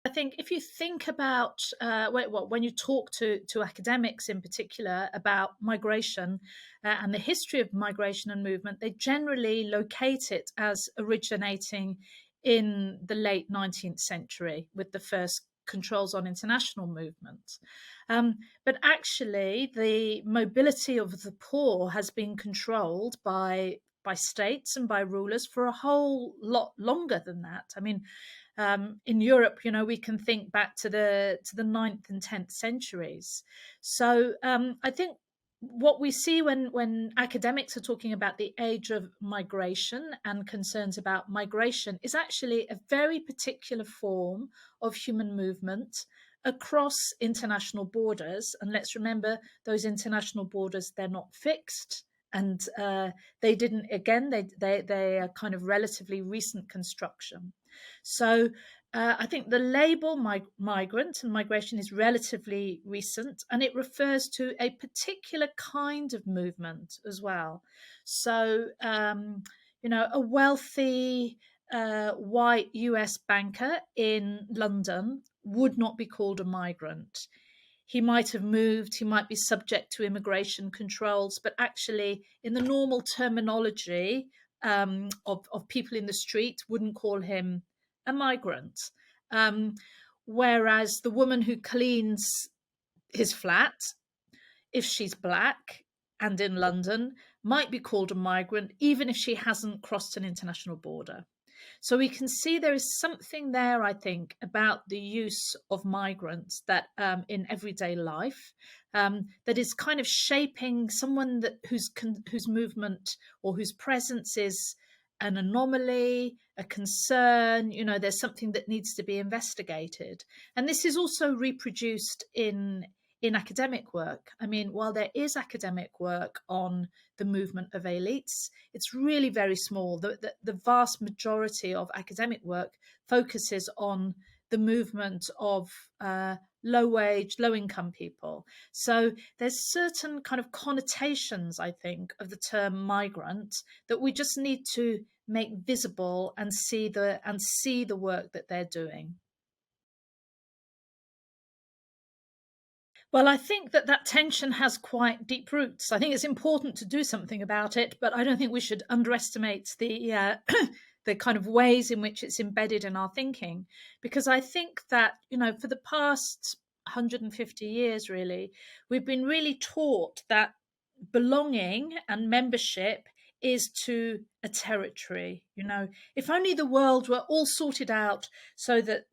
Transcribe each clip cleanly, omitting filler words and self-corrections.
I think if you think about when you talk to academics in particular about migration and the history of migration and movement, they generally locate it as originating in the late 19th century with the first controls on international movement. But actually, the mobility of the poor has been controlled by states and by rulers for a whole lot longer than that. I mean, in Europe, we can think back to the 9th and 10th centuries. So I think what we see when academics are talking about the age of migration and concerns about migration is actually a very particular form of human movement across international borders. And let's remember, those international borders, they're not fixed. And they didn't, again, they are kind of relatively recent construction. So I think the label migrant and migration is relatively recent, and it refers to a particular kind of movement as well. So, a wealthy white US banker in London would not be called a migrant. He might have moved, he might be subject to immigration controls, but actually, in the normal terminology of people in the street, wouldn't call him a migrant. Whereas the woman who cleans his flat, if she's black and in London, might be called a migrant, even if she hasn't crossed an international border. So we can see there is something there, I think, about the use of migrants that in everyday life that is kind of shaping someone whose movement or whose presence is an anomaly, a concern. There's something that needs to be investigated, and this is also reproduced in academic work. I mean, while there is academic work on the movement of elites, it's really very small. The vast majority of academic work focuses on the movement of low-wage, low-income people. So there's certain kind of connotations, I think, of the term migrant that we just need to make visible and see the work that they're doing. Well, I think that tension has quite deep roots. I think it's important to do something about it, but I don't think we should underestimate the the kind of ways in which it's embedded in our thinking. Because I think that, for the past 150 years, really, we've been really taught that belonging and membership is to a territory. If only the world were all sorted out so that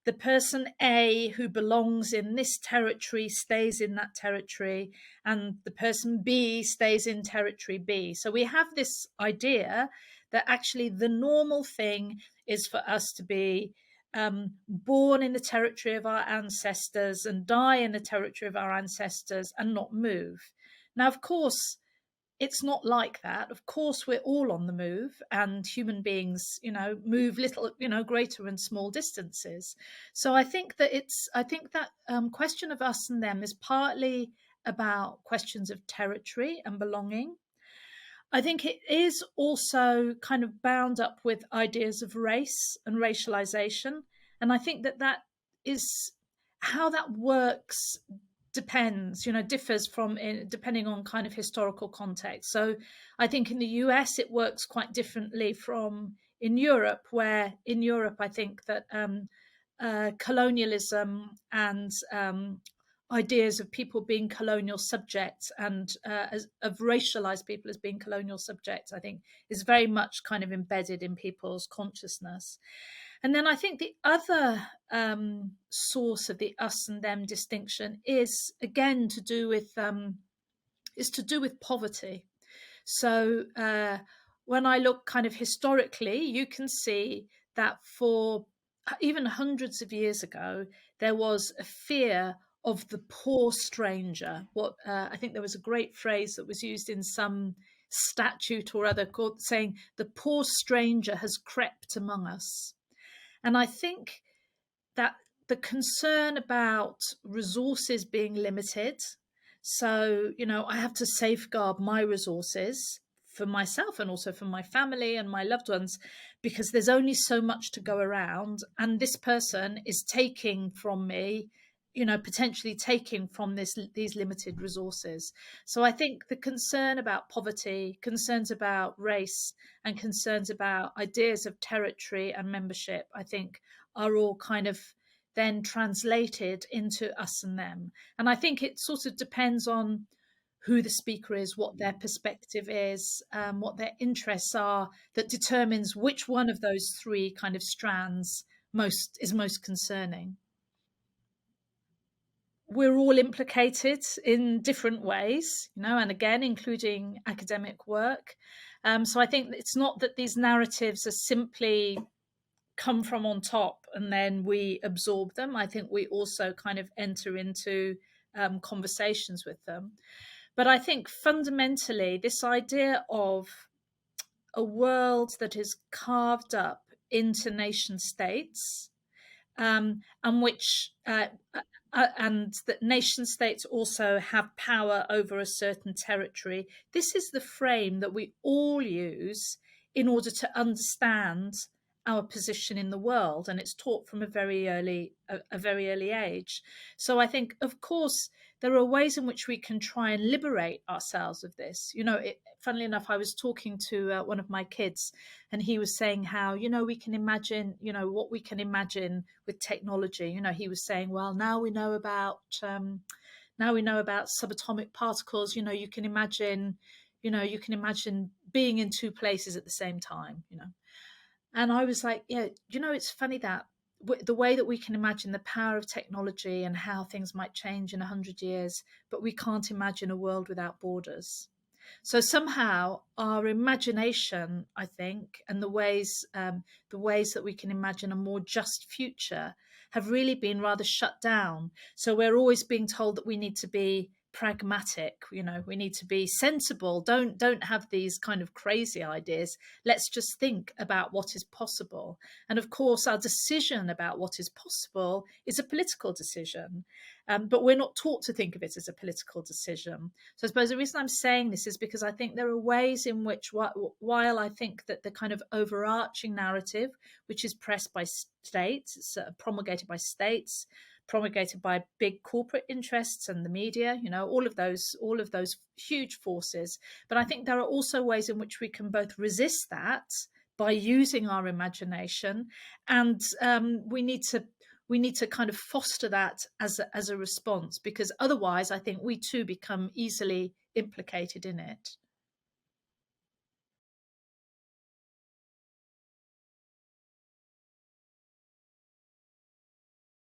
the person A who belongs in this territory stays in that territory, and the person B stays in territory B. So we have this idea that actually the normal thing is for us to be born in the territory of our ancestors and die in the territory of our ancestors and not move. Now, of course, it's not like that. Of course, we're all on the move, and human beings, move little, greater and small distances. So I think that question of us and them is partly about questions of territory and belonging. I think it is also kind of bound up with ideas of race and racialization. And I think that is how that works differs from depending on kind of historical context. So I think in the US it works quite differently from in Europe, where in Europe I think that colonialism and ideas of people being colonial subjects and of racialized people as being colonial subjects, I think, is very much kind of embedded in people's consciousness. And then I think the other source of the us and them distinction is again to do with poverty. So when I look kind of historically, you can see that for even hundreds of years ago, there was a fear of the poor stranger. I think there was a great phrase that was used in some statute or other called saying the poor stranger has crept among us. And I think that the concern about resources being limited, so, I have to safeguard my resources for myself and also for my family and my loved ones, because there's only so much to go around, and this person is taking from me, potentially taking from these limited resources. So I think the concern about poverty, concerns about race, and concerns about ideas of territory and membership, I think, are all kind of then translated into us and them. And I think it sort of depends on who the speaker is, what their perspective is, what their interests are, that determines which one of those three kind of strands most concerning. We're all implicated in different ways, and again, including academic work. So I think it's not that these narratives are simply come from on top and then we absorb them. I think we also kind of enter into conversations with them. But I think fundamentally, this idea of a world that is carved up into nation states, and which and that nation states also have power over a certain territory. This is the frame that we all use in order to understand our position in the world, and it's taught from a very early age. So I think, of course, there are ways in which we can try and liberate ourselves of this. Funnily enough, I was talking to one of my kids, and he was saying how, we can imagine, what we can imagine with technology. He was saying, well, now we know about subatomic particles. You can imagine being in two places at the same time. And I was like, yeah, it's funny that the way that we can imagine the power of technology and how things might change in 100 years, but we can't imagine a world without borders. So somehow our imagination, I think, and the ways that we can imagine a more just future have really been rather shut down. So we're always being told that we need to be pragmatic, we need to be sensible. Don't have these kind of crazy ideas. Let's just think about what is possible. And of course, our decision about what is possible is a political decision, but we're not taught to think of it as a political decision. So I suppose the reason I'm saying this is because I think there are ways in which, while I think that the kind of overarching narrative, which is pressed by states, promulgated by states, promulgated by big corporate interests and the media, all of those huge forces. But I think there are also ways in which we can both resist that by using our imagination, and we need to kind of foster that as a response, because otherwise I think we too become easily implicated in it.